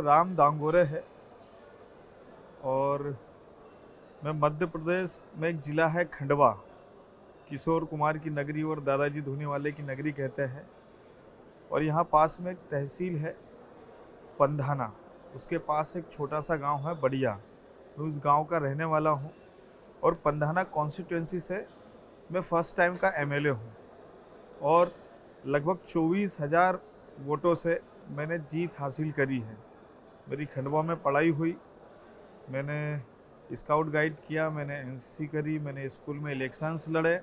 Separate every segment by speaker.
Speaker 1: राम दांगोरे है और मैं मध्य प्रदेश में एक ज़िला है खंडवा, किशोर कुमार की नगरी और दादाजी धूनीवाले की नगरी कहते हैं। और यहाँ पास में एक तहसील है पंधाना, उसके पास एक छोटा सा गांव है बढ़िया। मैं उस गांव का रहने वाला हूँ और पंधाना कॉन्स्टिट्यूंसी से मैं फर्स्ट टाइम का एमएलए हूँ और लगभग 24,000 वोटों से मैंने जीत हासिल करी है। मेरी खंडवा में पढ़ाई हुई, मैंने स्काउट गाइड किया, मैंने एनसीसी करी, मैंने स्कूल में इलेक्शंस लड़े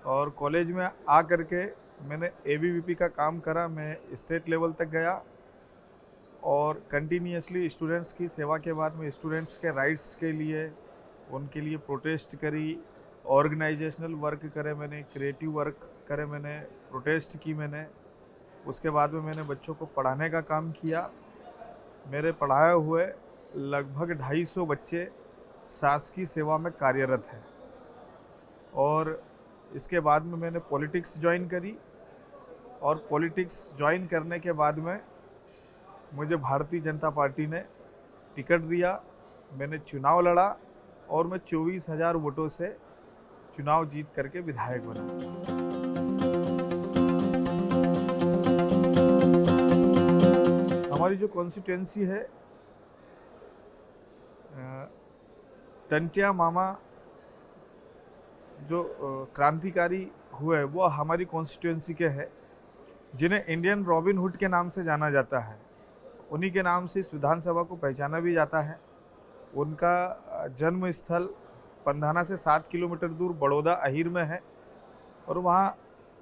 Speaker 1: और कॉलेज में आ करके मैंने एबीवीपी का काम करा। मैं स्टेट लेवल तक गया और कंटिन्यूसली स्टूडेंट्स की सेवा के बाद में स्टूडेंट्स के राइट्स के लिए उनके लिए प्रोटेस्ट करी, ऑर्गेनाइजेशनल वर्क करे, मैंने क्रिएटिव वर्क करे, मैंने प्रोटेस्ट की मैंने। उसके बाद में मैंने बच्चों को पढ़ाने का काम किया। मेरे पढ़ाए हुए लगभग 250 बच्चे शासकीय सेवा में कार्यरत हैं। और इसके बाद में मैंने पॉलिटिक्स ज्वाइन करी और पॉलिटिक्स ज्वाइन करने के बाद में मुझे भारतीय जनता पार्टी ने टिकट दिया, मैंने चुनाव लड़ा और मैं 24,000 वोटों से चुनाव जीत करके विधायक बना। हमारी जो कॉन्स्टिट्यूंसी है, टंटिया मामा जो क्रांतिकारी हुए वो हमारी कॉन्स्टिट्यूंसी के हैं, जिन्हें इंडियन रॉबिन हुड के नाम से जाना जाता है। उन्हीं के नाम से इस विधानसभा को पहचाना भी जाता है। उनका जन्म स्थल पंधाना से 7 किलोमीटर दूर बड़ौदा अहीर में है और वहाँ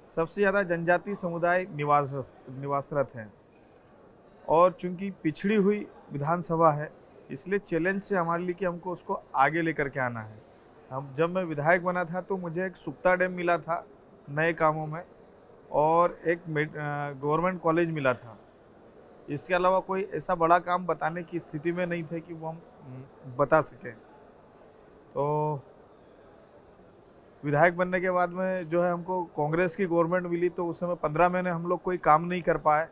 Speaker 1: सबसे ज़्यादा जनजातीय समुदाय निवासरत हैं। और चूंकि पिछड़ी हुई विधानसभा है, इसलिए चैलेंज से हमारे लिए कि हमको उसको आगे लेकर के आना है। जब मैं विधायक बना था तो मुझे एक सुक्ता डैम मिला था नए कामों में और एक गवर्नमेंट कॉलेज मिला था। इसके अलावा कोई ऐसा बड़ा काम बताने की स्थिति में नहीं थे कि वो हम बता सकें। तो विधायक बनने के बाद में जो है हमको कांग्रेस की गवर्नमेंट मिली, तो उस समय 15 महीने हम लोग कोई काम नहीं कर पाए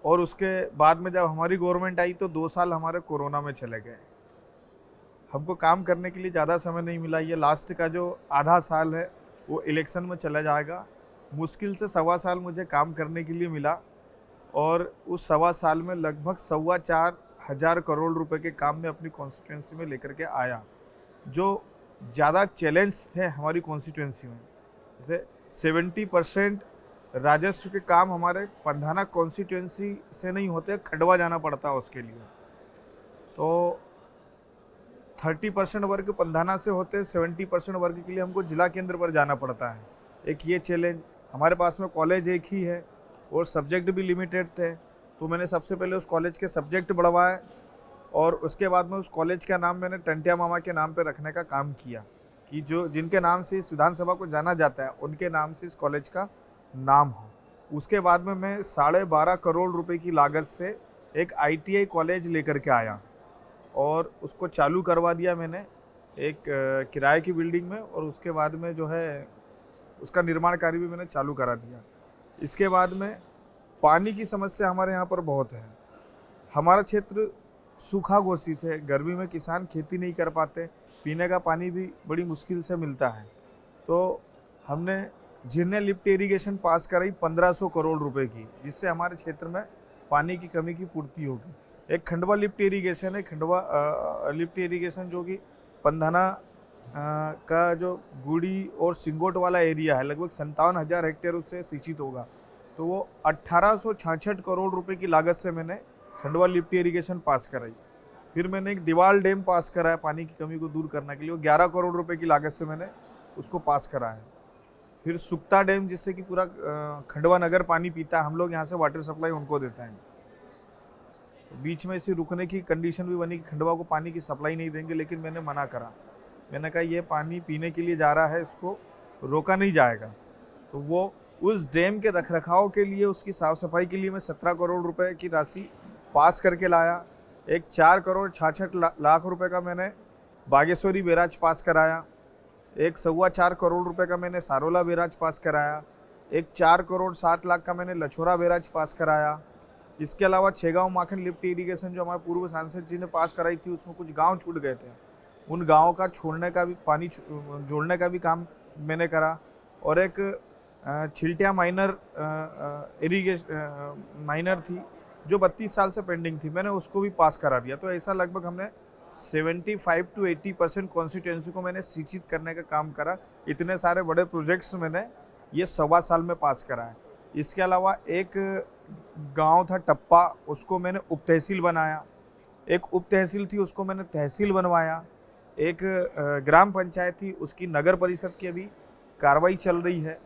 Speaker 1: और उसके बाद में जब हमारी गवर्नमेंट आई तो 2 साल हमारे कोरोना में चले गए। हमको काम करने के लिए ज़्यादा समय नहीं मिला। ये लास्ट का जो आधा साल है वो इलेक्शन में चला जाएगा। मुश्किल से 1.25 साल मुझे काम करने के लिए मिला और उस 1.25 साल में लगभग 4,25,000 करोड़ रुपए के काम में अपनी कॉन्स्टिट्यूंसी में लेकर के आया। जो ज़्यादा चैलेंज थे हमारी कॉन्स्टिट्यूंसी में, जैसे 70% राजस्व के काम हमारे पंधाना कॉन्स्टिट्यूंसी से नहीं होते, खंडवा जाना पड़ता है उसके लिए। तो 30% वर्ग पंधाना से होते, 70% वर्ग के लिए हमको जिला केंद्र पर जाना पड़ता है। एक ये चैलेंज। हमारे पास में कॉलेज एक ही है और सब्जेक्ट भी लिमिटेड थे, तो मैंने सबसे पहले उस कॉलेज के सब्जेक्ट बढ़वाए और उसके बाद में उस कॉलेज का नाम मैंने टंटिया मामा के नाम पे रखने का काम किया कि जो जिनके नाम से इस विधानसभा को जाना जाता है उनके नाम से इस कॉलेज का नाम हो। उसके बाद में मैं 12.5 करोड़ रुपए की लागत से एक ITI कॉलेज लेकर के आया और उसको चालू करवा दिया मैंने एक किराए की बिल्डिंग में, और उसके बाद में जो है उसका निर्माण कार्य भी मैंने चालू करा दिया। इसके बाद में पानी की समस्या हमारे यहाँ पर बहुत है। हमारा क्षेत्र सूखा घोषित है, गर्मी में किसान खेती नहीं कर पाते, पीने का पानी भी बड़ी मुश्किल से मिलता है। तो हमने झिरने लिफ्ट इरीगेशन पास कराई 1500 करोड़ रुपए की, जिससे हमारे क्षेत्र में पानी की कमी की पूर्ति होगी। एक खंडवा लिफ्ट इरीगेशन है, खंडवा लिफ्ट इरीगेशन जो कि पंधाना का जो गुड़ी और सिंगोट वाला एरिया है, लगभग 57,000 हेक्टेयर उससे सिंचित होगा। तो वो 1866 करोड़ रुपए की लागत से मैंने खंडवा लिफ्ट इरीगेशन पास कराई। फिर मैंने एक दीवाल डैम पास कराया पानी की कमी को दूर करने के लिए, वो 11 करोड़ रुपए की लागत से मैंने उसको पास कराया। फिर सुक्ता डैम, जिससे कि पूरा खंडवा नगर पानी पीता है, हम लोग यहाँ से वाटर सप्लाई उनको देते हैं। बीच में इसे रुकने की कंडीशन भी बनी कि खंडवा को पानी की सप्लाई नहीं देंगे, लेकिन मैंने मना करा। मैंने कहा ये पानी पीने के लिए जा रहा है, इसको रोका नहीं जाएगा। तो वो उस डैम के रखरखाव के लिए, उसकी साफ़ सफाई के लिए मैं 17 करोड़ रुपए की राशि पास करके लाया। एक 4 करोड़ 66 लाख रुपए का मैंने बागेश्वरी बैराज पास कराया। एक 4.25 करोड़ रुपए का मैंने सारोला बैराज पास कराया। एक 4 करोड़ 7 लाख का मैंने लछोरा बैराज पास कराया। इसके अलावा 6 गाँव माखन लिफ्ट इरिगेशन जो हमारे पूर्व सांसद जी ने पास कराई थी, उसमें कुछ गांव छूट गए थे, उन गांवों का छोड़ने का भी, पानी जोड़ने का भी काम मैंने करा। और एक छिलटिया माइनर इरिगेशन माइनर थी जो 32 साल से पेंडिंग थी, मैंने उसको भी पास करा दिया। तो ऐसा लगभग हमने 75 to 80% कॉन्स्टिट्यूंसी को मैंने सिंचित करने का काम करा। इतने सारे बड़े प्रोजेक्ट्स मैंने ये 1.25 साल में पास करा है। इसके अलावा एक गांव था टप्पा, उसको मैंने उप तहसील बनाया। एक उप तहसील थी, उसको मैंने तहसील बनवाया। एक ग्राम पंचायत थी, उसकी नगर परिषद की अभी कार्रवाई चल रही है।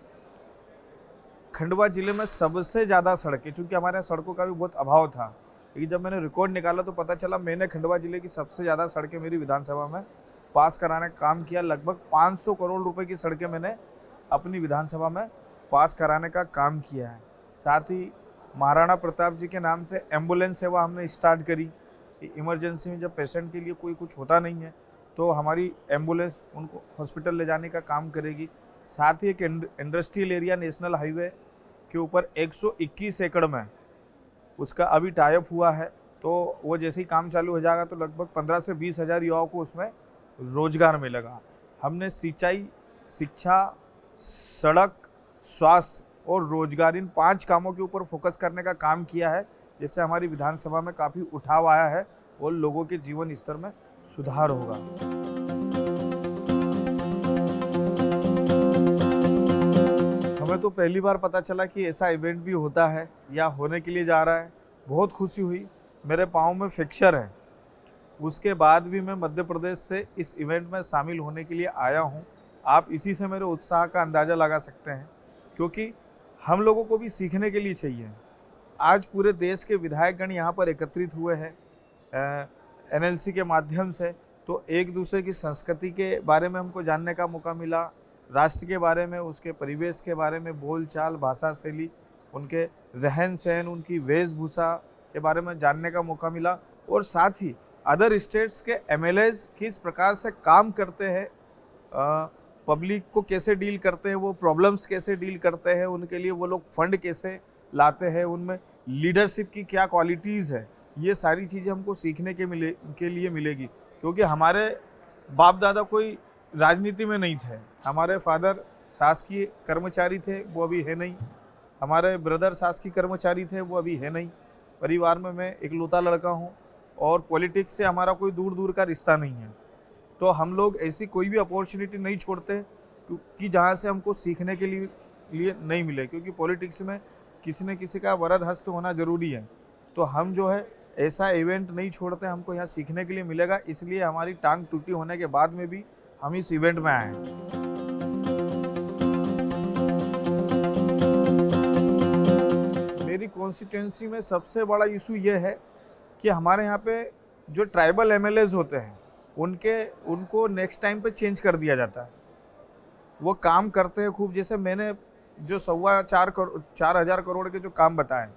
Speaker 1: खंडवा जिले में सबसे ज़्यादा सड़कें, चूँकि हमारे यहाँ सड़कों का भी बहुत अभाव था, लेकिन जब मैंने रिकॉर्ड निकाला तो पता चला मैंने खंडवा जिले की सबसे ज़्यादा सड़कें मेरी विधानसभा में पास कराने का काम किया। लगभग 500 करोड़ रुपए की सड़कें मैंने अपनी विधानसभा में पास कराने का काम किया है। साथ ही महाराणा प्रताप जी के नाम से एम्बुलेंस सेवा हमने स्टार्ट करी। इमरजेंसी में जब पेशेंट के लिए कोई कुछ होता नहीं है तो हमारी एम्बुलेंस उनको हॉस्पिटल ले जाने का काम करेगी। साथ ही एक इंडस्ट्रियल एरिया नेशनल हाईवे के ऊपर 121 एकड़ में उसका अभी टाइप हुआ है, तो वो जैसे ही काम चालू हो जाएगा तो लगभग 15 से 20 हज़ार युवाओं को उसमें रोजगार मिलेगा। हमने सिंचाई, शिक्षा, सड़क, स्वास्थ्य और रोजगार, इन 5 कामों के ऊपर फोकस करने का काम किया है, जिससे हमारी विधानसभा में काफ़ी उठाव आया है और लोगों के जीवन स्तर में सुधार होगा। हमें तो पहली बार पता चला कि ऐसा इवेंट भी होता है या होने के लिए जा रहा है। बहुत खुशी हुई। मेरे पाँव में फ्रैक्चर है, उसके बाद भी मैं मध्य प्रदेश से इस इवेंट में शामिल होने के लिए आया हूँ। आप इसी से मेरे उत्साह का अंदाज़ा लगा सकते हैं, क्योंकि हम लोगों को भी सीखने के लिए चाहिए। आज पूरे देश के विधायकगण यहाँ पर एकत्रित हुए हैं एनएलसी के माध्यम से, तो एक दूसरे की संस्कृति के बारे में हमको जानने का मौका मिला, राष्ट्र के बारे में, उसके परिवेश के बारे में, बोलचाल, भाषा शैली, उनके रहन सहन, उनकी वेशभूषा के बारे में जानने का मौका मिला। और साथ ही अदर स्टेट्स के एमएलएज किस प्रकार से काम करते हैं, पब्लिक को कैसे डील करते हैं, वो प्रॉब्लम्स कैसे डील करते हैं, उनके लिए वो लोग फंड कैसे लाते हैं, उनमें लीडरशिप की क्या क्वालिटीज़ है, ये सारी चीज़ें हमको सीखने के लिए मिलेगी। क्योंकि हमारे बाप दादा कोई राजनीति में नहीं थे, हमारे फादर शासकीय कर्मचारी थे, वो अभी है नहीं, हमारे ब्रदर शासकीय कर्मचारी थे, वो अभी है नहीं। परिवार में मैं इकलौता लड़का हूँ और पॉलिटिक्स से हमारा कोई दूर दूर का रिश्ता नहीं है। तो हम लोग ऐसी कोई भी अपॉर्चुनिटी नहीं छोड़ते कि जहाँ से हमको सीखने के लिए नहीं मिले, क्योंकि पॉलिटिक्स में किसी न किसी का वरद हस्त होना ज़रूरी है। तो हम जो है ऐसा इवेंट नहीं छोड़ते, हमको यहाँ सीखने के लिए मिलेगा, इसलिए हमारी टांग टूटी होने के बाद में भी हम इस इवेंट में आए हैं। मेरी कॉन्स्टिट्यूंसी में सबसे बड़ा इशू ये है कि हमारे यहाँ पे जो ट्राइबल एमएलएज होते हैं उनको नेक्स्ट टाइम पे चेंज कर दिया जाता है। वो काम करते हैं खूब, जैसे मैंने जो 4,25,000 करोड़ के जो काम बताए,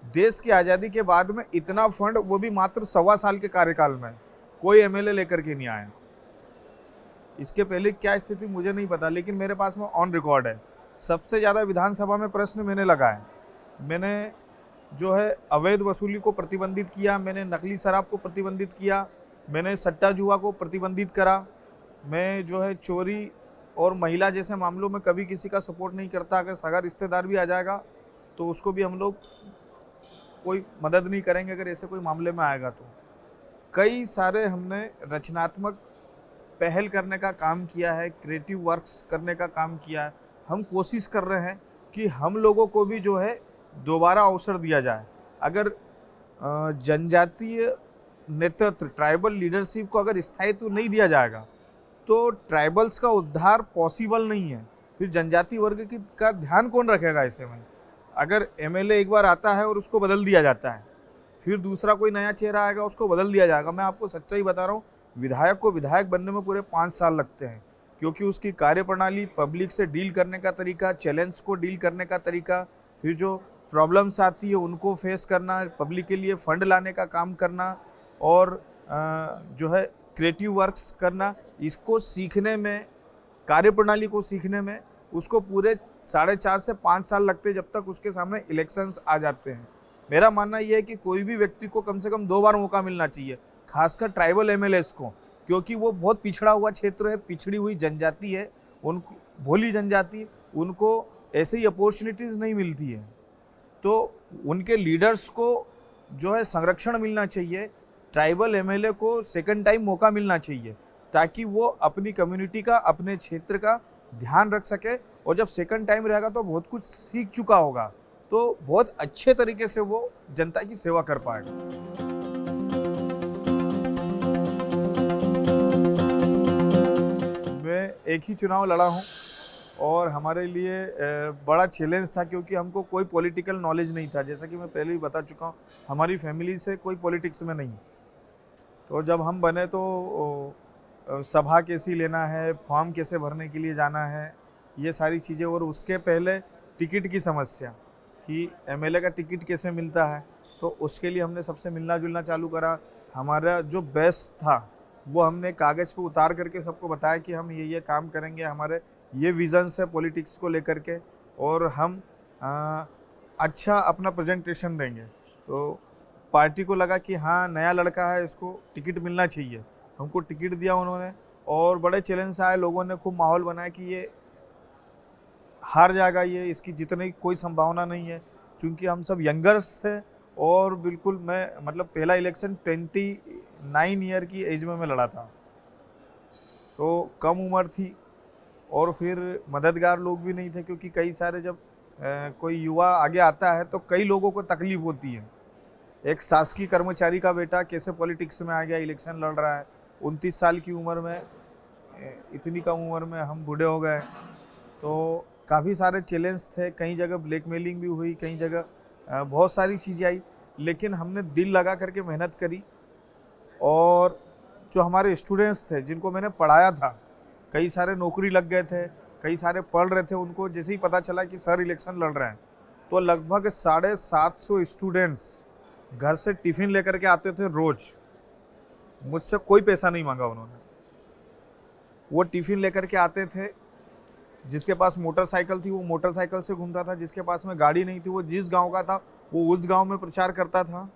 Speaker 1: देश की आज़ादी के बाद में इतना फंड, वो भी मात्र 1.25 साल के कार्यकाल में कोई एमएलए लेकर के नहीं आया। इसके पहले क्या स्थिति मुझे नहीं पता, लेकिन मेरे पास में ऑन रिकॉर्ड है। सबसे ज़्यादा विधानसभा में प्रश्न मैंने लगाए। मैंने जो है अवैध वसूली को प्रतिबंधित किया, मैंने नकली शराब को प्रतिबंधित किया, मैंने सट्टा जुआ को प्रतिबंधित करा, मैं जो है चोरी और महिला जैसे मामलों में कभी किसी का सपोर्ट नहीं करता। अगर सगा रिश्तेदार भी आ जाएगा तो उसको भी हम लोग कोई मदद नहीं करेंगे अगर ऐसे कोई मामले में आएगा तो। कई सारे हमने रचनात्मक पहल करने का काम किया है, क्रिएटिव वर्क्स करने का काम किया है। हम कोशिश कर रहे हैं कि हम लोगों को भी जो है दोबारा अवसर दिया जाए। अगर जनजातीय नेतृत्व, ट्राइबल लीडरशिप को अगर स्थायित्व नहीं दिया जाएगा तो ट्राइबल्स का उद्धार पॉसिबल नहीं है। फिर जनजाति वर्ग का ध्यान कौन रखेगा ऐसे में? अगर एमएलए एक बार आता है और उसको बदल दिया जाता है, फिर दूसरा कोई नया चेहरा आएगा, उसको बदल दिया जाएगा। मैं आपको सच्चाई बता रहा हूँ, विधायक को विधायक बनने में पूरे 5 साल लगते हैं, क्योंकि उसकी कार्यप्रणाली, पब्लिक से डील करने का तरीका, चैलेंज को डील करने का तरीका, फिर जो प्रॉब्लम्स आती है उनको फेस करना, पब्लिक के लिए फंड लाने का काम करना और जो है क्रिएटिव वर्क्स करना, इसको सीखने में, कार्यप्रणाली को सीखने में उसको पूरे 4.5 से 5 साल लगते हैं, जब तक उसके सामने इलेक्शंस आ जाते हैं। मेरा मानना ये है कि कोई भी व्यक्ति को कम से कम 2 बार मौका मिलना चाहिए, खासकर ट्राइबल एमएलएस को, क्योंकि वो बहुत पिछड़ा हुआ क्षेत्र है, पिछड़ी हुई जनजाति है, उनको भोली जनजाति, उनको ऐसे ही अपॉर्चुनिटीज़ नहीं मिलती है। तो उनके लीडर्स को जो है संरक्षण मिलना चाहिए, ट्राइबल एमएलए को सेकंड टाइम मौका मिलना चाहिए, ताकि वो अपनी कम्युनिटी का, अपने क्षेत्र का ध्यान रख सके, और जब सेकंड टाइम रहेगा तो बहुत कुछ सीख चुका होगा, तो बहुत अच्छे तरीके से वो जनता की सेवा कर पाएगा। मैं एक ही चुनाव लड़ा हूँ और हमारे लिए बड़ा चैलेंज था, क्योंकि हमको कोई पॉलिटिकल नॉलेज नहीं था। जैसा कि मैं पहले ही बता चुका हूँ, हमारी फैमिली से कोई पॉलिटिक्स में नहीं। तो जब हम बने तो सभा कैसी लेना है, फॉर्म कैसे भरने के लिए जाना है, ये सारी चीज़ें, और उसके पहले टिकट की समस्या कि एमएलए का टिकट कैसे मिलता है, तो उसके लिए हमने सबसे मिलना जुलना चालू करा। हमारा जो बेस्ट था वो हमने कागज़ पे उतार करके सबको बताया कि हम ये काम करेंगे, हमारे ये विज़न्स है पॉलिटिक्स को लेकर के, और हम अच्छा अपना प्रेजेंटेशन देंगे। तो पार्टी को लगा कि हाँ, नया लड़का है, इसको टिकट मिलना चाहिए। हमको टिकट दिया उन्होंने, और बड़े चैलेंज से आए, लोगों ने खूब माहौल बनाया कि ये हार जाएगा, ये इसकी जीतने की कोई संभावना नहीं है, क्योंकि हम सब यंगर्स थे। और बिल्कुल मैं मतलब पहला इलेक्शन 29 ईयर की एज में मैं लड़ा था, तो कम उम्र थी, और फिर मददगार लोग भी नहीं थे, क्योंकि कई सारे जब कोई युवा आगे आता है तो कई लोगों को तकलीफ होती है। एक शासकीय कर्मचारी का बेटा कैसे पॉलिटिक्स में आ गया, इलेक्शन लड़ रहा है 29 साल की उम्र में, इतनी कम उम्र में हम बूढ़े हो गए। तो काफ़ी सारे चैलेंज थे, कई जगह ब्लैकमेलिंग भी हुई, कई जगह बहुत सारी चीज़ें आई, लेकिन हमने दिल लगा करके मेहनत करी। और जो हमारे स्टूडेंट्स थे जिनको मैंने पढ़ाया था, कई सारे नौकरी लग गए थे, कई सारे पढ़ रहे थे, उनको जैसे ही पता चला कि सर इलेक्शन लड़ रहे हैं, तो लगभग 750 स्टूडेंट्स घर से टिफ़िन लेकर के आते थे रोज़। मुझसे कोई पैसा नहीं मांगा उन्होंने, वो टिफ़िन लेकर के आते थे। जिसके पास मोटरसाइकिल थी वो मोटरसाइकिल से घूमता था, जिसके पास में गाड़ी नहीं थी वो जिस गांव का था वो उस गांव में प्रचार करता था,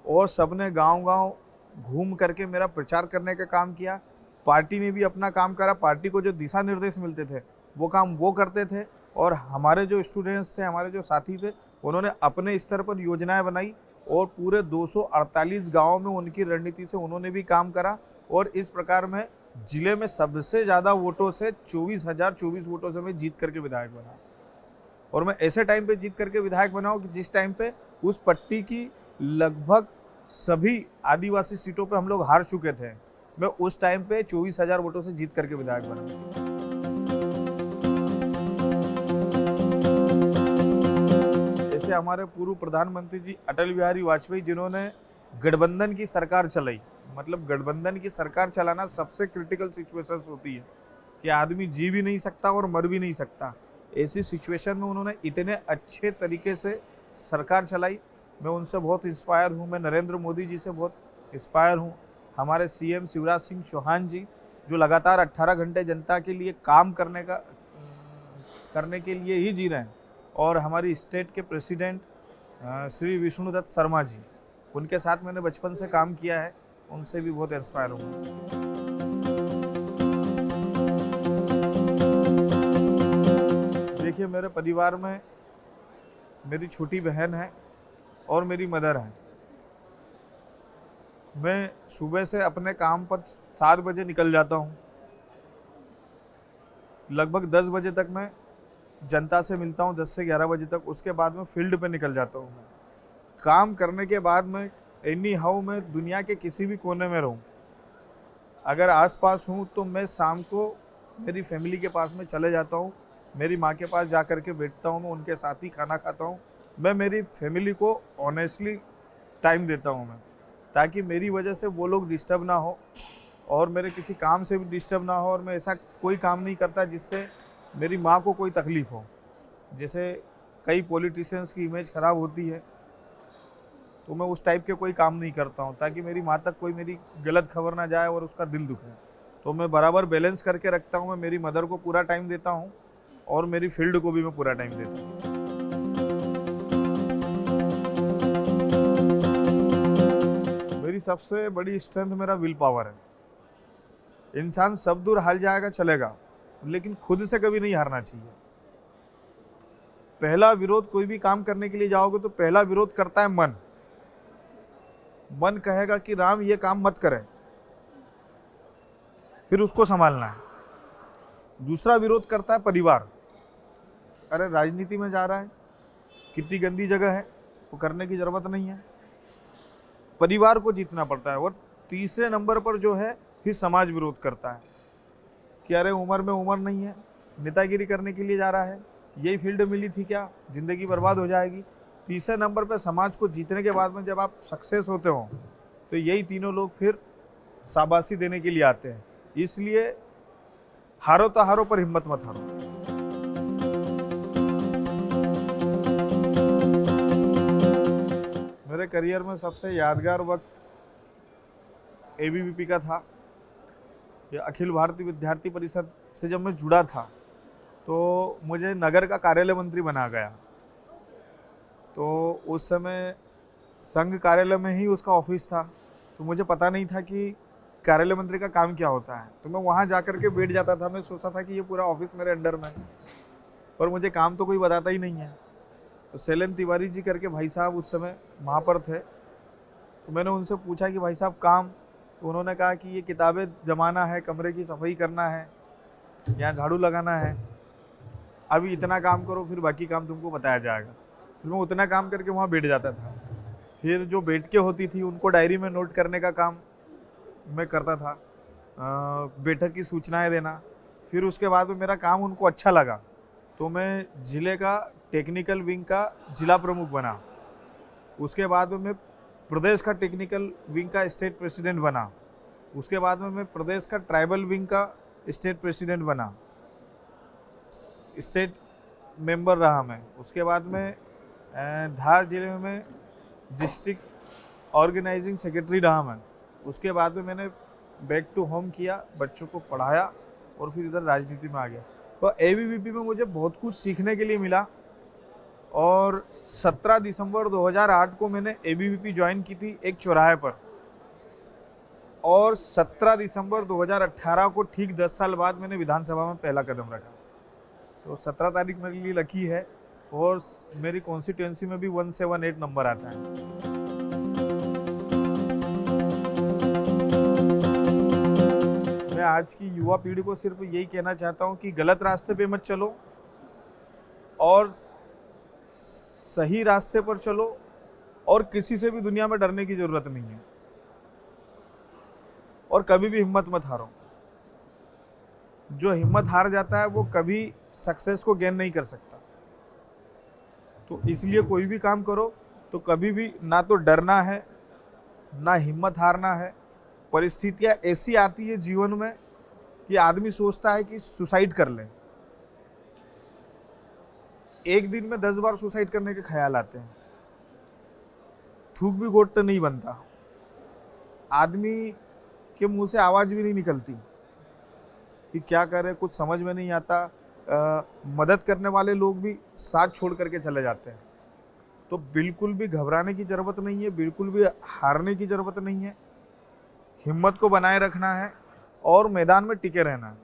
Speaker 1: और सबने गांव-गांव घूम करके मेरा प्रचार करने का काम किया। पार्टी ने भी अपना काम करा, पार्टी को जो दिशा निर्देश मिलते थे वो काम वो करते थे, और हमारे जो स्टूडेंट्स थे, हमारे जो साथी थे, उन्होंने अपने स्तर पर योजनाएं बनाई, और पूरे 248 गाँव में उनकी रणनीति से उन्होंने भी काम करा, और इस प्रकार में जिले में सबसे ज़्यादा वोटों से 24,024 वोटों से मैं जीत करके विधायक बना। और मैं ऐसे टाइम पे जीत करके विधायक बना हूँ कि जिस टाइम पे उस पट्टी की लगभग सभी आदिवासी सीटों पे हम लोग हार चुके थे, मैं उस टाइम पे 24,000 वोटों से जीत करके विधायक बना। ऐसे हमारे पूर्व प्रधानमंत्री जी अटल बिहारी वाजपेयी, जिन्होंने गठबंधन की सरकार चलाई, मतलब गठबंधन की सरकार चलाना सबसे क्रिटिकल सिचुएशंस होती है कि आदमी जी भी नहीं सकता और मर भी नहीं सकता। ऐसी सिचुएशन में उन्होंने इतने अच्छे तरीके से सरकार चलाई, मैं उनसे बहुत इंस्पायर हूँ। मैं नरेंद्र मोदी जी से बहुत इंस्पायर हूँ। हमारे सीएम शिवराज सिंह चौहान जी, जो लगातार 18 घंटे जनता के लिए काम करने के लिए ही जी रहे हैं, और हमारी स्टेट के प्रेसिडेंट श्री विष्णुदत्त शर्मा जी, उनके साथ मैंने बचपन से काम किया है, उनसे भी बहुत इंस्पायर हूँ। देखिए, मेरे परिवार में मेरी छोटी बहन है और मेरी मदर है। मैं सुबह से अपने काम पर 7 बजे निकल जाता हूँ, लगभग 10 बजे तक मैं जनता से मिलता हूँ, 10 से 11 बजे तक। उसके बाद में फील्ड पे निकल जाता हूँ। मैं काम करने के बाद में एनी हाउ मैं दुनिया के किसी भी कोने में रहूँ, अगर आसपास हूँ तो मैं शाम को मेरी फैमिली के पास में चले जाता हूँ, मेरी माँ के पास जा कर के बैठता हूँ, मैं उनके साथ ही खाना खाता हूँ। मैं मेरी फैमिली को ऑनेस्टली टाइम देता हूँ मैं, ताकि मेरी वजह से वो लोग डिस्टर्ब ना हो और मेरे किसी काम से भी डिस्टर्ब ना हो, और मैं ऐसा कोई काम नहीं करता जिससे मेरी माँ को कोई तकलीफ़ हो। जैसे कई पॉलिटिशियंस की इमेज ख़राब होती है, तो मैं उस टाइप के कोई काम नहीं करता हूँ, ताकि मेरी माँ तक कोई मेरी गलत खबर ना जाए और उसका दिल दुखे। तो मैं बराबर बैलेंस करके रखता हूँ। मैं मेरी मदर को पूरा टाइम देता हूँ और मेरी फील्ड को भी मैं पूरा टाइम देता हूँ। सबसे बड़ी स्ट्रेंथ मेरा विल पावर है। इंसान सब दूर हार जाएगा चलेगा, लेकिन खुद से कभी नहीं हारना चाहिए। पहला विरोध, कोई भी काम करने के लिए जाओगे तो पहला विरोध करता है मन। मन कहेगा कि राम ये काम मत करें, फिर उसको संभालना है। दूसरा विरोध करता है परिवार, अरे राजनीति में जा रहा है, कितनी गंदी जगह है, वो करने की जरूरत नहीं है। परिवार को जीतना पड़ता है। और तीसरे नंबर पर जो है फिर समाज विरोध करता है कि अरे उम्र में उम्र नहीं है, नेतागिरी करने के लिए जा रहा है, यही फील्ड मिली थी क्या, जिंदगी बर्बाद हो जाएगी। तीसरे नंबर पर समाज को जीतने के बाद में जब आप सक्सेस होते हो तो यही तीनों लोग फिर शाबाशी देने के लिए आते हैं। इसलिए हारो तो हारो, पर हिम्मत मत हारो। मेरे करियर में सबसे यादगार वक्त एबीवीपी का था। ये अखिल भारतीय विद्यार्थी परिषद से जब मैं जुड़ा था तो मुझे नगर का कार्यालय मंत्री बना गया। तो उस समय संघ कार्यालय में ही उसका ऑफिस था, तो मुझे पता नहीं था कि कार्यालय मंत्री का काम क्या होता है। तो मैं वहाँ जा कर के बैठ जाता था। मैं सोचता था कि ये पूरा ऑफिस मेरे अंडर में है, पर मुझे काम तो कोई बताता ही नहीं है। तो शैलेंद्र तिवारी जी करके भाई साहब उस समय वहाँ पर थे। तो मैंने उनसे पूछा कि भाई साहब काम, तो उन्होंने कहा कि ये किताबें जमाना है, कमरे की सफाई करना है, यहाँ झाड़ू लगाना है, अभी इतना काम करो, फिर बाकी काम तुमको बताया जाएगा। फिर मैं उतना काम करके वहाँ बैठ जाता था। फिर जो बैठकें होती थी उनको डायरी में नोट करने का काम मैं करता था, बैठक की सूचनाएं देना। फिर उसके बाद में मेरा काम उनको अच्छा लगा तो मैं ज़िले का टेक्निकल विंग का जिला प्रमुख बना। उसके बाद में मैं प्रदेश का टेक्निकल विंग का स्टेट प्रेसिडेंट बना। उसके बाद में मैं प्रदेश का ट्राइबल विंग का स्टेट प्रेसिडेंट बना, स्टेट मेंबर रहा मैं। उसके बाद में धार जिले में मैं डिस्ट्रिक्ट ऑर्गेनाइजिंग सेक्रेटरी रहा मैं। उसके बाद में मैंने बैक टू होम किया, बच्चों को पढ़ाया और फिर इधर राजनीति में आ गया। तो एबीवीपी में मुझे बहुत कुछ सीखने के लिए मिला। और 17 दिसंबर 2008 को मैंने एबीवीपी ज्वाइन की थी एक चौराहे पर, और 17 दिसंबर 2018 को ठीक 10 साल बाद मैंने विधानसभा में पहला कदम रखा। तो 17 तारीख मेरे लिए लकी है और मेरी कॉन्स्टिट्यूंसी में भी 178 नंबर आता है। मैं आज की युवा पीढ़ी को सिर्फ यही कहना चाहता हूँ कि गलत रास्ते पे मत चलो और सही रास्ते पर चलो, और किसी से भी दुनिया में डरने की जरूरत नहीं है, और कभी भी हिम्मत मत हारो। जो हिम्मत हार जाता है वो कभी सक्सेस को गेन नहीं कर सकता। तो इसलिए कोई भी काम करो तो कभी भी ना तो डरना है ना हिम्मत हारना है। परिस्थितियां ऐसी आती है जीवन में कि आदमी सोचता है कि सुसाइड कर ले, एक दिन में 10 बार सुसाइड करने के ख्याल आते हैं। थूक भी गोट तो नहीं बनता, आदमी के मुंह से आवाज़ भी नहीं निकलती कि क्या करे, कुछ समझ में नहीं आता। मदद करने वाले लोग भी साथ छोड़ करके चले जाते हैं। तो बिल्कुल भी घबराने की ज़रूरत नहीं है, बिल्कुल भी हारने की ज़रूरत नहीं है। हिम्मत को बनाए रखना है और मैदान में टिके रहना है।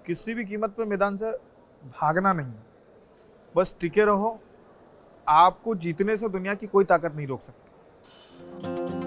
Speaker 1: किसी भी कीमत पे मैदान से भागना नहीं है, बस टिके रहो। आपको जीतने से दुनिया की कोई ताकत नहीं रोक सकती।